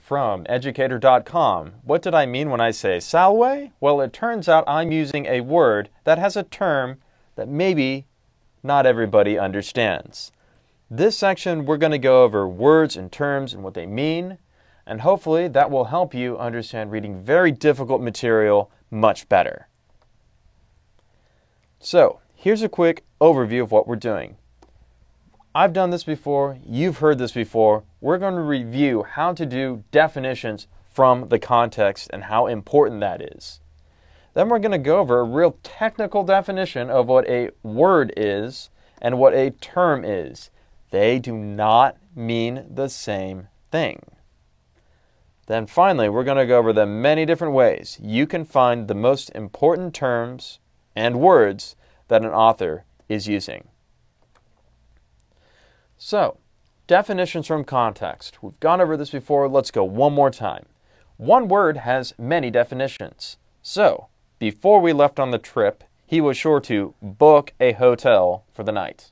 From Educator.com. What did I mean when I say salway? Well, it turns out I'm using a word that has a term that maybe not everybody understands. This section we're going to go over words and terms and what they mean, and hopefully that will help you understand reading very difficult material much better. So, here's a quick overview of what we're doing. I've done this before, you've heard this before. We're going to review how to do definitions from the context and how important that is. Then we're going to go over a real technical definition of what a word is and what a term is. They do not mean the same thing. Then finally, we're going to go over the many different ways you can find the most important terms and words that an author is using. So, definitions from context. We've gone over this before. Let's go one more time. One word has many definitions. So, before we left on the trip, he was sure to book a hotel for the night.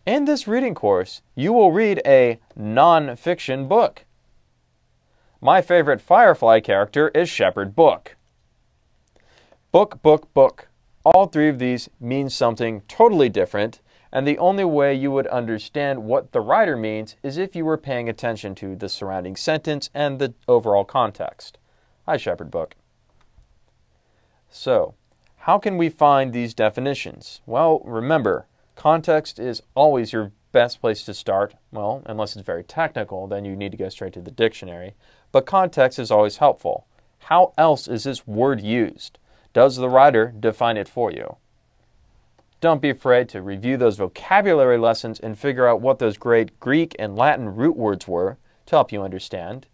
In this reading course, you will read a non-fiction book. My favorite Firefly character is Shepherd Book. Book, book, book. All three of these mean something totally different, and the only way you would understand what the writer means is if you were paying attention to the surrounding sentence and the overall context. Hi, Shepherd Book. So, how can we find these definitions? Well, remember, context is always your best place to start. Well, unless it's very technical, then you need to go straight to the dictionary. But context is always helpful. How else is this word used? Does the writer define it for you? Don't be afraid to review those vocabulary lessons and figure out what those great Greek and Latin root words were to help you understand.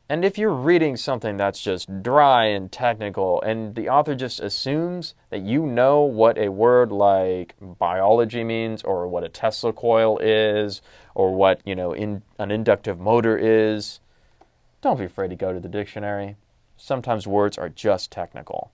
And if you're reading something that's just dry and technical and the author just assumes that you know what a word like biology means or what a Tesla coil is or what, an inductive motor is, don't be afraid to go to the dictionary. Sometimes words are just technical.